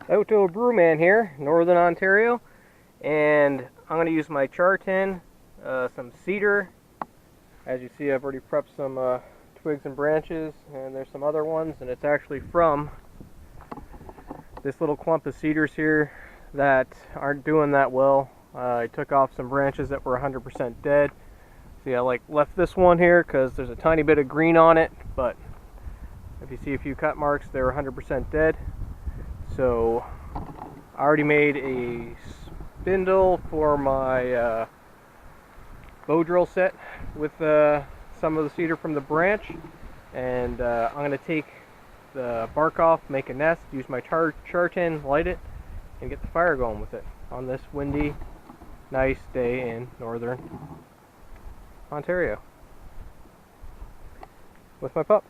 Outdoor Brewman here, Northern Ontario, and I'm going to use my Char tin, some cedar. As you see, I've already prepped some twigs and branches, and there's some other ones, and it's actually from this little clump of cedars here that aren't doing that well. I took off some branches that were 100% dead. See, I left this one here because there's a tiny bit of green on it, but if you see a few cut marks, they're 100% dead. So I already made a spindle for my bow drill set with some of the cedar from the branch, and I'm going to take the bark off, make a nest, use my char tin, light it, and get the fire going with it on this windy, nice day in Northern Ontario with my pup.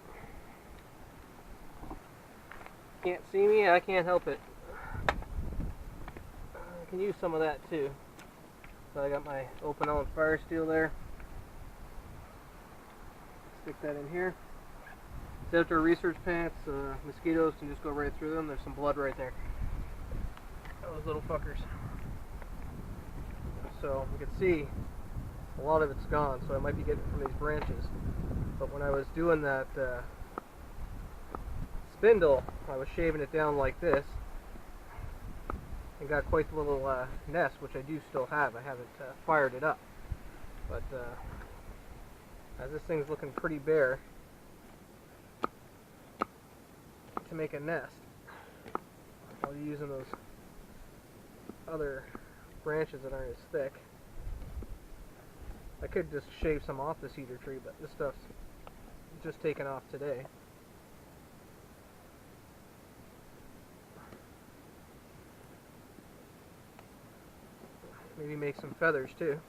Can't see me, I can't help it. I can use some of that too. So I got my open element fire steel there. Stick that in here. It's outdoor research pants. Mosquitoes can just go right through them. There's some blood right there. Those little fuckers. So you can see a lot of it's gone, so I might be getting from these branches. But when I was doing that spindle, I was shaving it down like this and got quite the little nest, which I do still have. I haven't fired it up, but as this thing's looking pretty bare, to make a nest, I'll be using those other branches that aren't as thick. I could just shave some off the cedar tree, but this stuff's just taken off today. Maybe make some feathers too.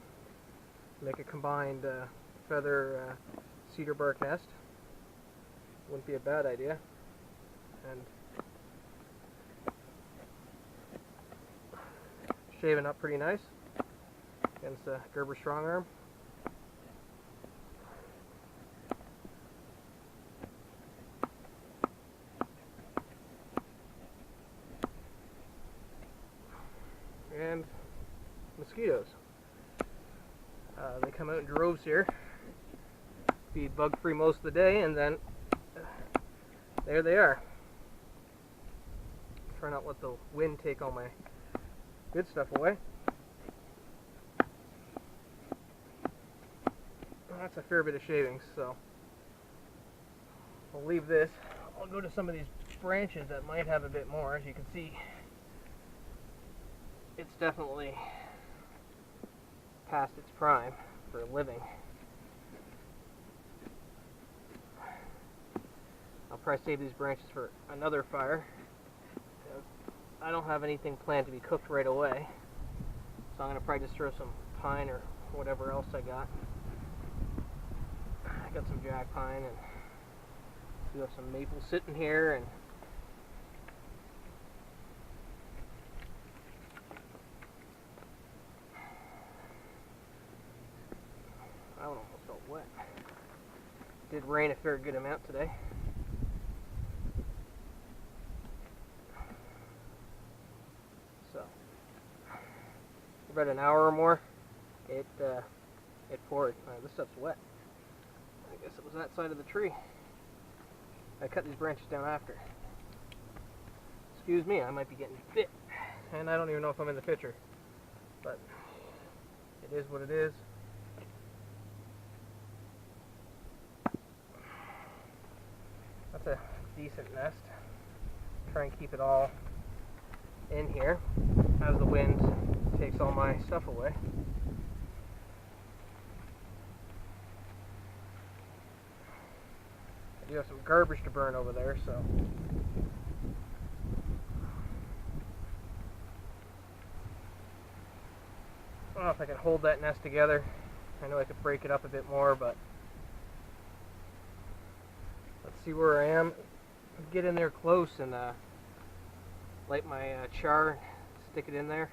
Make a combined feather cedar bark nest. Wouldn't be a bad idea. And shaving up pretty nice against the Gerber Strong Arm. And mosquitoes. They come out in droves here. Be bug free most of the day, and then there they are. Try not to let the wind take all my good stuff away. That's a fair bit of shavings, so I'll leave this. I'll go to some of these branches that might have a bit more. As you can see, it's definitely past its prime for living. I'll probably save these branches for another fire. I don't have anything planned to be cooked right away, so I'm going to probably just throw some pine or whatever else I got. I got some jack pine, and we have some maple sitting here, and I almost felt wet. It did rain a fair good amount today. So, about an hour or more, it poured. This stuff's wet. I guess it was that side of the tree. I cut these branches down after. Excuse me, I might be getting bit. And I don't even know if I'm in the picture. But it is what it is. That's a decent nest. Try and keep it all in here as the wind takes all my stuff away. I do have some garbage to burn over there, so I don't know if I can hold that nest together. I know I could break it up a bit more, but let's see where I am. Get in there close and light my char, stick it in there,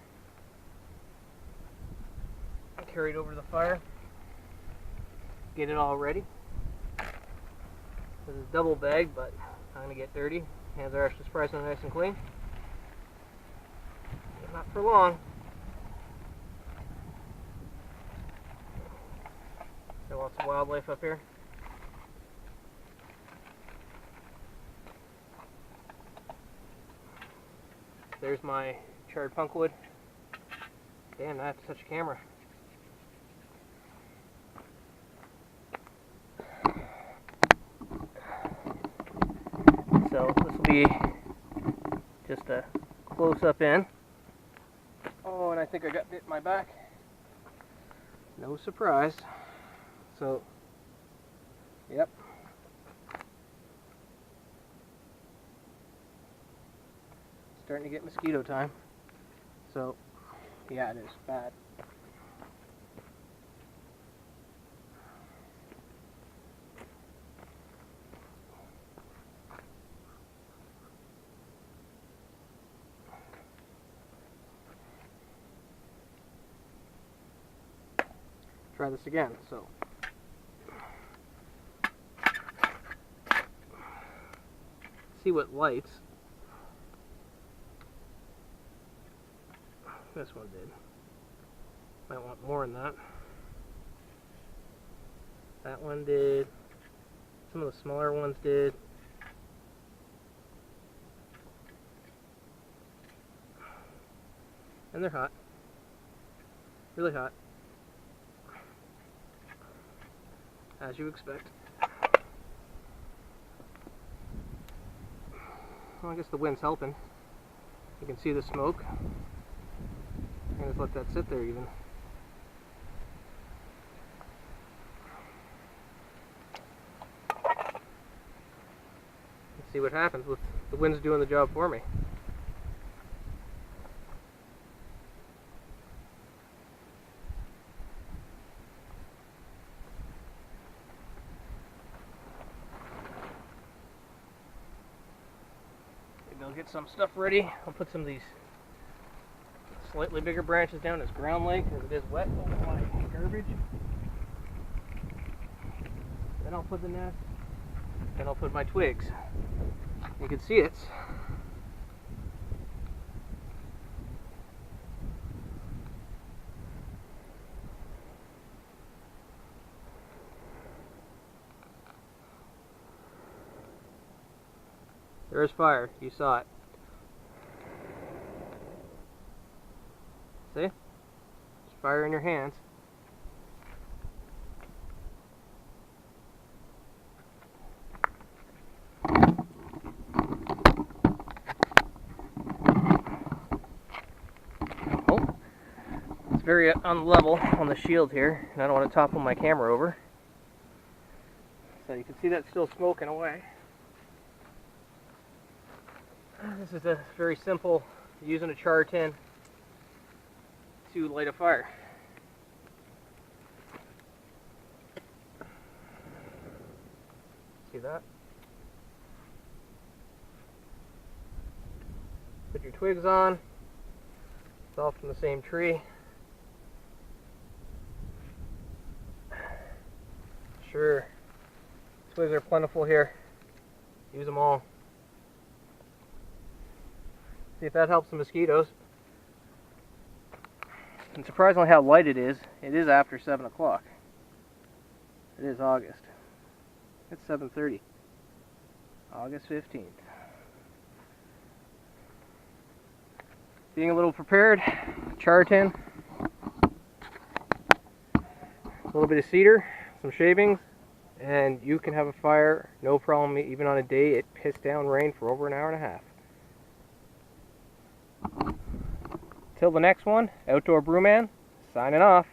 carry it over to the fire, get it all ready. This is double bagged, but I'm going to get dirty. Hands are actually surprisingly nice and clean. not for long. Got lots of wildlife up here. There's my charred punkwood. Damn, that's such a camera. So this will be just a close-up in. Oh, and I think I got bit in my back. No surprise. So, yep. Starting to get mosquito time. So, yeah, it is bad. Try this again. So, see what lights. This one did. Might want more than that. That one did. Some of the smaller ones did. And they're hot. Really hot. As you expect. Well, I guess the wind's helping. You can see the smoke. I'm gonna just let that sit there even. Let's see what happens with the wind's doing the job for me. Maybe I'll get some stuff ready. I'll put some of these slightly bigger branches down as ground length as it is wet over my garbage. Then I'll put the nest. Then I'll put my twigs. You can see it. There's fire. You saw it. See? There's fire in your hands. Oh, it's very unlevel on the shield here, and I don't want to topple my camera over. So you can see that's still smoking away. This is a very simple, using a char tin to light a fire. See that? Put your twigs on. It's all from the same tree. Sure, twigs are plentiful here. Use them all. See if that helps the mosquitoes. And surprisingly how light it is after 7 o'clock. It is August. It's 7:30. August 15th. Being a little prepared, char tin, a little bit of cedar, some shavings, and you can have a fire, no problem, even on a day it pissed down rain for over an hour and a half. Till the next one, Outdoor Brewman, signing off.